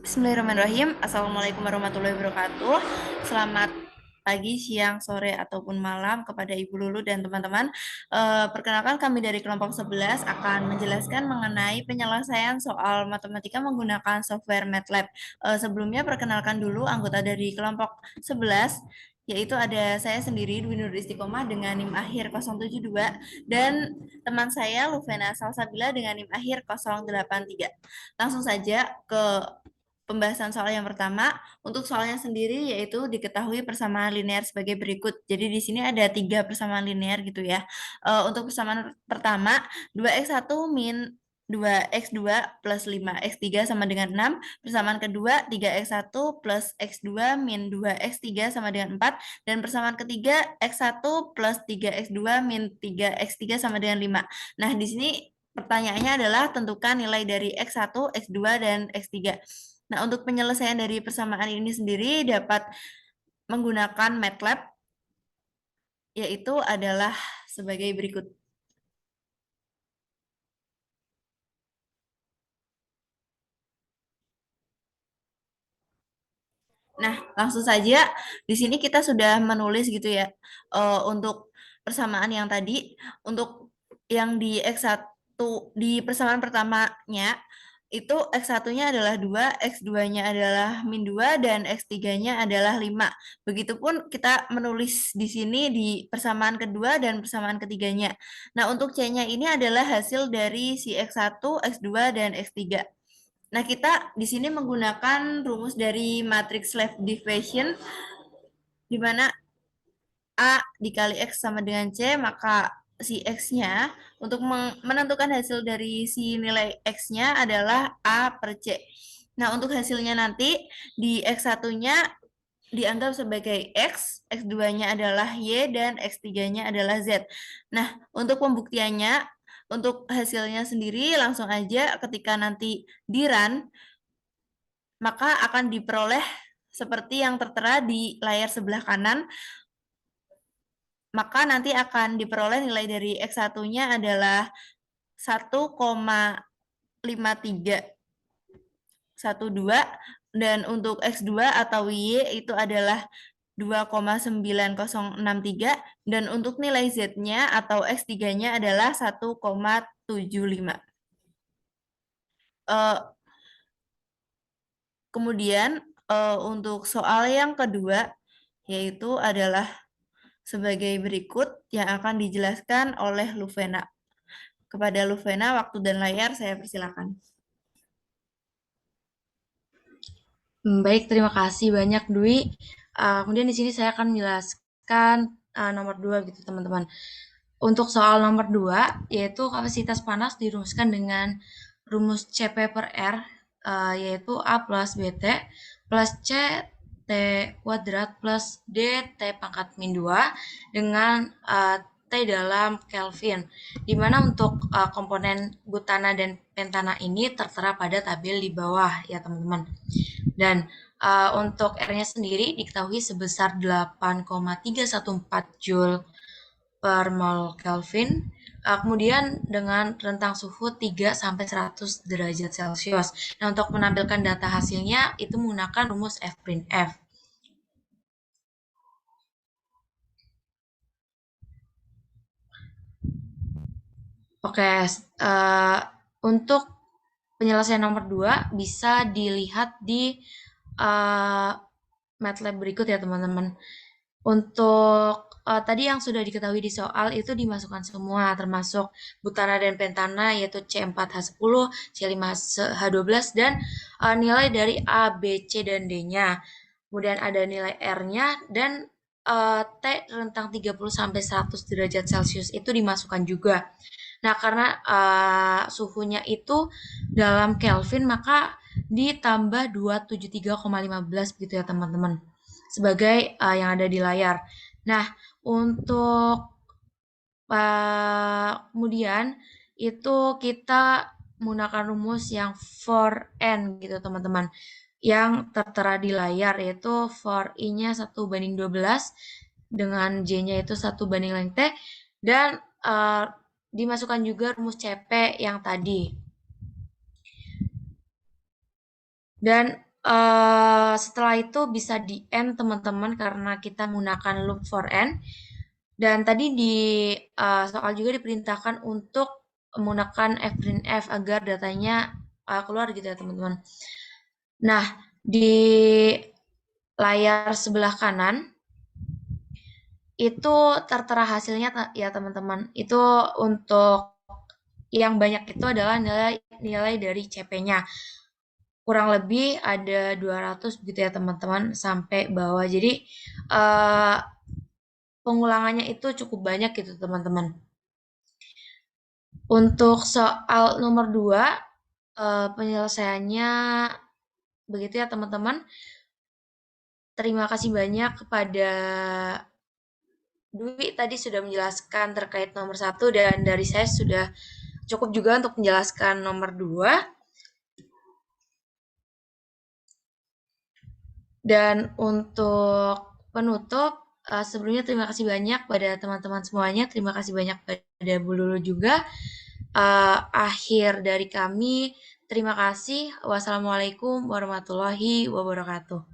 Bismillahirrahmanirrahim. Assalamualaikum warahmatullahi wabarakatuh. Selamat pagi, siang, sore, ataupun malam kepada Ibu Lulu dan teman-teman. Perkenalkan kami dari kelompok 11 akan menjelaskan mengenai penyelesaian soal matematika menggunakan software MATLAB. Sebelumnya perkenalkan dulu anggota dari kelompok 11, yaitu ada saya sendiri Dwi Nur Istiqomah dengan NIM akhir 072 dan teman saya Lufena Salsabila dengan NIM akhir 083. Langsung saja ke pembahasan soal yang pertama. Untuk soalnya sendiri yaitu diketahui persamaan linear sebagai berikut. Jadi di sini ada 3 persamaan linear gitu ya. Untuk persamaan pertama, 2x1 min 2x2 plus 5x3 sama dengan 6. Persamaan kedua, 3x1 plus x2 min 2x3 sama dengan 4. Dan persamaan ketiga, x1 plus 3x2 min 3x3 sama dengan 5. Nah, di sini pertanyaannya adalah tentukan nilai dari x1, x2, dan x3. Nah, untuk penyelesaian dari persamaan ini sendiri dapat menggunakan MATLAB, yaitu adalah sebagai berikut. Nah, langsung saja di sini kita sudah menulis gitu ya. Untuk persamaan yang tadi, untuk yang di X1 di persamaan pertamanya itu X1-nya adalah 2, X2-nya adalah min 2 dan X3-nya adalah 5. Begitupun kita menulis di sini di persamaan kedua dan persamaan ketiganya. Nah, untuk C-nya ini adalah hasil dari si X1, X2 dan X3. Nah, kita di sini menggunakan rumus dari matriks left division, di mana A dikali X sama dengan C, maka si X-nya, untuk menentukan hasil dari si nilai X-nya adalah A per C. Nah, untuk hasilnya nanti, di X1-nya dianggap sebagai X, X2-nya adalah Y, dan X3-nya adalah Z. Nah, untuk pembuktiannya, untuk hasilnya sendiri, langsung aja ketika nanti di run, maka akan diperoleh seperti yang tertera di layar sebelah kanan, maka nanti akan diperoleh nilai dari X1-nya adalah 1,5312 dan untuk X2 atau Y itu adalah 2,9063 dan untuk nilai Z-nya atau X3-nya adalah 1,75. Kemudian untuk soal yang kedua yaitu adalah sebagai berikut yang akan dijelaskan oleh Luvena. Kepada Luvena, waktu dan layar saya persilakan. Baik, terima kasih banyak Dwi. Kemudian di sini saya akan menjelaskan nomor 2 gitu teman-teman. Untuk soal nomor 2, yaitu kapasitas panas dirumuskan dengan rumus CP per R, yaitu A plus BT plus C T kuadrat plus D T pangkat min 2 dengan T dalam Kelvin, di mana untuk komponen butana dan pentana ini tertera pada tabel di bawah ya teman-teman. Dan untuk R-nya sendiri diketahui sebesar 8,314 Joule per mol Kelvin. Kemudian dengan rentang suhu 3 sampai 100 derajat Celcius. Nah, untuk menampilkan data hasilnya itu menggunakan rumus F'F. Oke, untuk penyelesaian nomor 2 bisa dilihat di uh, MATLAB berikut ya teman-teman. Untuk tadi yang sudah diketahui di soal itu dimasukkan semua, termasuk butana dan pentana yaitu C4H10, C5H12 dan nilai dari A, B, C dan D-nya. Kemudian ada nilai R-nya dan T rentang 30 sampai 100 derajat Celcius itu dimasukkan juga. Nah, karena suhunya itu dalam Kelvin maka ditambah 273,15 gitu ya teman-teman, sebagai yang ada di layar. Nah, untuk kemudian itu kita menggunakan rumus yang for n gitu teman-teman, yang tertera di layar, yaitu for i-nya 1:12 dengan j-nya itu 1:length dan dimasukkan juga rumus CP yang tadi. Dan Setelah itu bisa di end teman-teman karena kita menggunakan loop for end. Dan tadi di soal juga diperintahkan untuk menggunakan fprintf agar datanya keluar gitu ya teman-teman. Nah, di layar sebelah kanan itu tertera hasilnya ya teman-teman. Itu untuk yang banyak itu adalah nilai dari CP-nya. Kurang lebih ada 200 begitu ya teman-teman sampai bawah. Jadi eh, pengulangannya itu cukup banyak gitu teman-teman. Untuk soal nomor 2 penyelesaiannya begitu ya teman-teman. Terima kasih banyak kepada Dwi tadi sudah menjelaskan terkait nomor 1 dan dari saya sudah cukup juga untuk menjelaskan nomor 2. Dan untuk penutup, sebelumnya terima kasih banyak pada teman-teman semuanya. Terima kasih banyak pada Bu Lulu juga. Akhir dari kami, terima kasih. Wassalamualaikum warahmatullahi wabarakatuh.